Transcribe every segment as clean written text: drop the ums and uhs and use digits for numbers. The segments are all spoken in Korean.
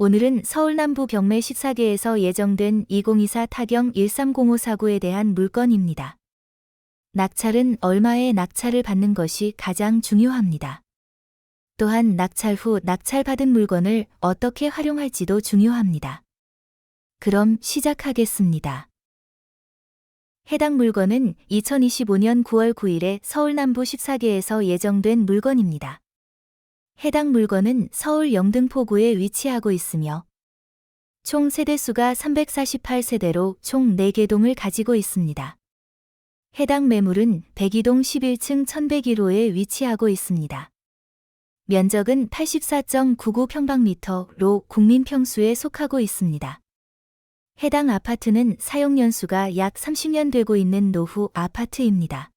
오늘은 서울 남부 경매 14개에서 예정된 2024 타경 1305 사고에 대한 물건입니다. 낙찰은 얼마에 낙찰을 받는 것이 가장 중요합니다. 또한 낙찰 후 낙찰받은 물건을 어떻게 활용할지도 중요합니다. 그럼 시작하겠습니다. 해당 물건은 2025년 9월 9일에 서울 남부 14개에서 예정된 물건입니다. 해당 물건은 서울 영등포구에 위치하고 있으며 총 세대수가 348세대로 총 4개 동을 가지고 있습니다. 해당 매물은 102동 11층 1101호에 위치하고 있습니다. 면적은 84.99평방미터로 국민평수에 속하고 있습니다. 해당 아파트는 사용연수가 약 30년 되고 있는 노후 아파트입니다.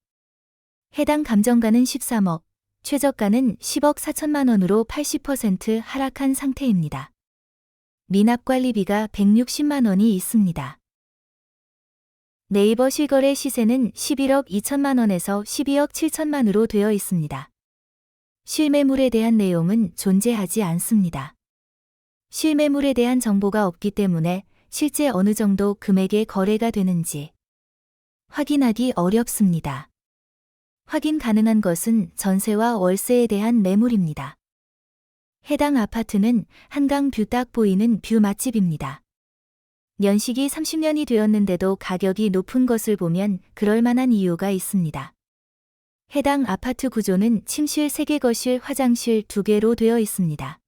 해당 감정가는 13억, 최저가는 10억 4천만 원으로 80% 하락한 상태입니다. 미납관리비가 160만 원이 있습니다. 네이버 실거래 시세는 11억 2천만 원에서 12억 7천만으로 되어 있습니다. 실매물에 대한 내용은 존재하지 않습니다. 실매물에 대한 정보가 없기 때문에 실제 어느 정도 금액의 거래가 되는지 확인하기 어렵습니다. 확인 가능한 것은 전세와 월세에 대한 매물입니다. 해당 아파트는 한강 뷰 딱 보이는 뷰 맛집입니다. 연식이 30년이 되었는데도 가격이 높은 것을 보면 그럴 만한 이유가 있습니다. 해당 아파트 구조는 침실 3개, 거실, 화장실 2개로 되어 있습니다.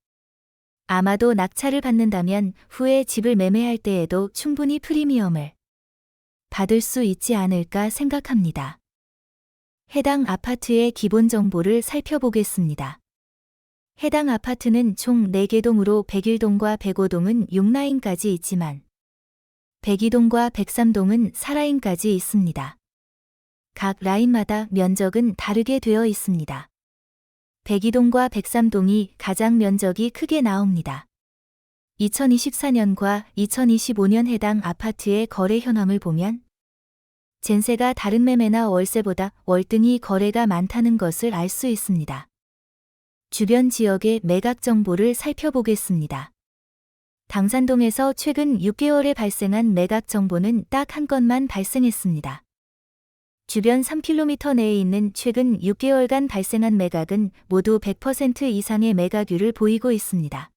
아마도 낙찰을 받는다면 후에 집을 매매할 때에도 충분히 프리미엄을 받을 수 있지 않을까 생각합니다. 해당 아파트의 기본 정보를 살펴보겠습니다. 해당 아파트는 총 4개 동으로 101동과 105동은 6라인까지 있지만 102동과 103동은 4라인까지 있습니다. 각 라인마다 면적은 다르게 되어 있습니다. 102동과 103동이 가장 면적이 크게 나옵니다. 2024년과 2025년 해당 아파트의 거래 현황을 보면 전세가 다른 매매나 월세보다 월등히 거래가 많다는 것을 알 수 있습니다. 주변 지역의 매각 정보를 살펴보겠습니다. 당산동에서 최근 6개월에 발생한 매각 정보는 딱 한 건만 발생했습니다. 주변 3km 내에 있는 최근 6개월간 발생한 매각은 모두 100% 이상의 매각률을 보이고 있습니다.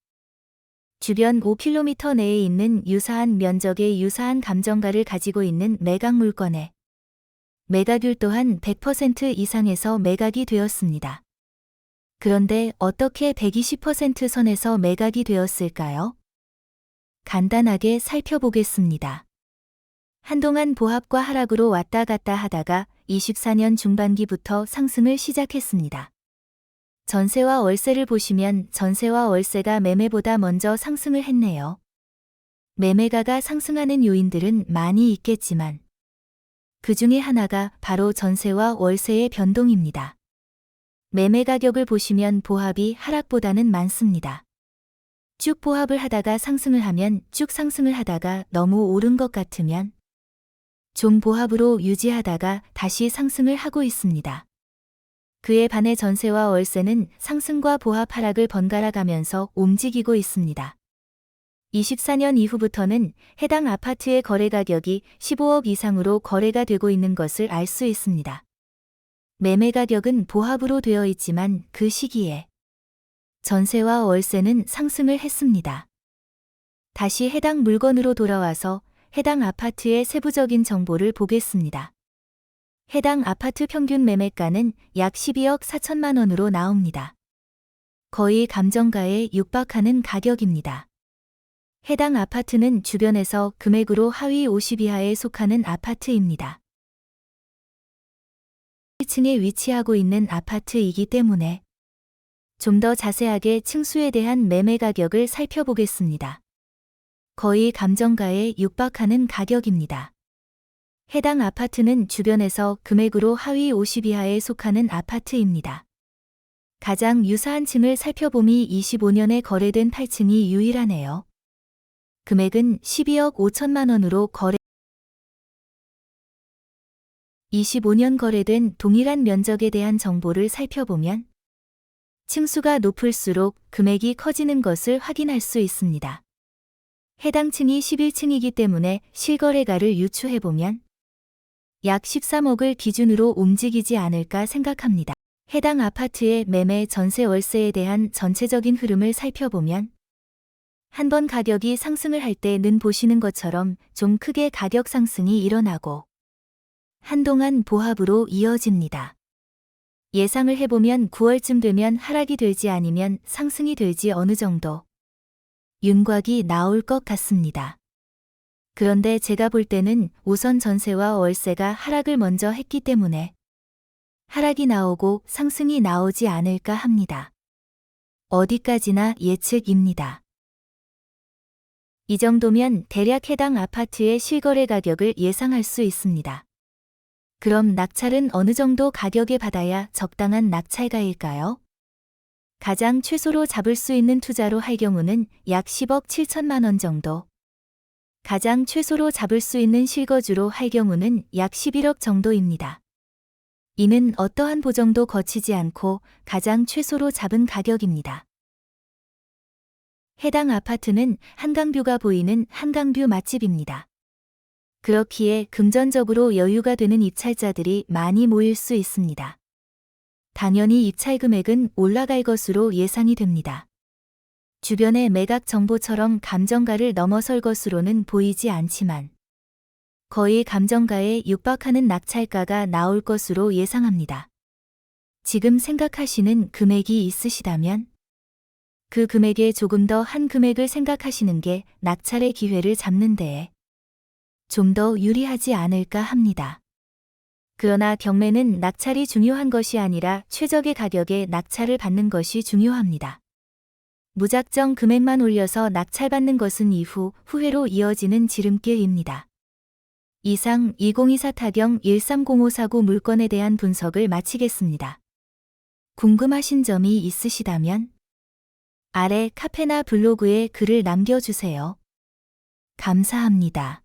주변 5km 내에 있는 유사한 면적의 유사한 감정가를 가지고 있는 매각 물건의 매각률 또한 100% 이상에서 매각이 되었습니다. 그런데 어떻게 120% 선에서 매각이 되었을까요? 간단하게 살펴보겠습니다. 한동안 보합과 하락으로 왔다 갔다 하다가 24년 중반기부터 상승을 시작했습니다. 전세와 월세를 보시면 전세와 월세가 매매보다 먼저 상승을 했네요. 매매가가 상승하는 요인들은 많이 있겠지만 그 중에 하나가 바로 전세와 월세의 변동입니다. 매매 가격을 보시면 보합이 하락보다는 많습니다. 쭉 보합을 하다가 상승을 하면 쭉 상승을 하다가 너무 오른 것 같으면 좀 보합으로 유지하다가 다시 상승을 하고 있습니다. 그에 반해 전세와 월세는 상승과 보합 하락을 번갈아 가면서 움직이고 있습니다. 24년 이후부터는 해당 아파트의 거래 가격이 15억 이상으로 거래가 되고 있는 것을 알 수 있습니다. 매매 가격은 보합으로 되어 있지만 그 시기에 전세와 월세는 상승을 했습니다. 다시 해당 물건으로 돌아와서 해당 아파트의 세부적인 정보를 보겠습니다. 해당 아파트 평균 매매가는 약 12억 4천만 원으로 나옵니다. 거의 감정가에 육박하는 가격입니다. 해당 아파트는 주변에서 금액으로 하위 50 이하에 속하는 아파트입니다. 1층에 위치하고 있는 아파트이기 때문에 좀 더 자세하게 층수에 대한 매매 가격을 살펴보겠습니다. 거의 감정가에 육박하는 가격입니다. 해당 아파트는 주변에서 금액으로 하위 50 이하에 속하는 아파트입니다. 가장 유사한 층을 살펴보니 25년에 거래된 8층이 유일하네요. 금액은 12억 5천만 원으로 거래 25년 거래된 동일한 면적에 대한 정보를 살펴보면 층수가 높을수록 금액이 커지는 것을 확인할 수 있습니다. 해당 층이 11층이기 때문에 실거래가를 유추해보면 약 13억을 기준으로 움직이지 않을까 생각합니다. 해당 아파트의 매매 전세 월세에 대한 전체적인 흐름을 살펴보면 한번 가격이 상승을 할 때는 보시는 것처럼 좀 크게 가격 상승이 일어나고 한동안 보합으로 이어집니다. 예상을 해보면 9월쯤 되면 하락이 될지 아니면 상승이 될지 어느 정도 윤곽이 나올 것 같습니다. 그런데 제가 볼 때는 우선 전세와 월세가 하락을 먼저 했기 때문에 하락이 나오고 상승이 나오지 않을까 합니다. 어디까지나 예측입니다. 이 정도면 대략 해당 아파트의 실거래 가격을 예상할 수 있습니다. 그럼 낙찰은 어느 정도 가격에 받아야 적당한 낙찰가일까요? 가장 최소로 잡을 수 있는 투자로 할 경우는 약 10억 7천만 원 정도. 가장 최소로 잡을 수 있는 실거주로 할 경우는 약 11억 정도입니다. 이는 어떠한 보정도 거치지 않고 가장 최소로 잡은 가격입니다. 해당 아파트는 한강뷰가 보이는 한강뷰 맛집입니다. 그렇기에 금전적으로 여유가 되는 입찰자들이 많이 모일 수 있습니다. 당연히 입찰 금액은 올라갈 것으로 예상이 됩니다. 주변의 매각 정보처럼 감정가를 넘어설 것으로는 보이지 않지만 거의 감정가에 육박하는 낙찰가가 나올 것으로 예상합니다. 지금 생각하시는 금액이 있으시다면 그 금액에 조금 더 한 금액을 생각하시는 게 낙찰의 기회를 잡는 데에 좀 더 유리하지 않을까 합니다. 그러나 경매는 낙찰이 중요한 것이 아니라 최적의 가격에 낙찰을 받는 것이 중요합니다. 무작정 금액만 올려서 낙찰받는 것은 이후 후회로 이어지는 지름길입니다. 이상 2024 타경 130549 물건에 대한 분석을 마치겠습니다. 궁금하신 점이 있으시다면 아래 카페나 블로그에 글을 남겨주세요. 감사합니다.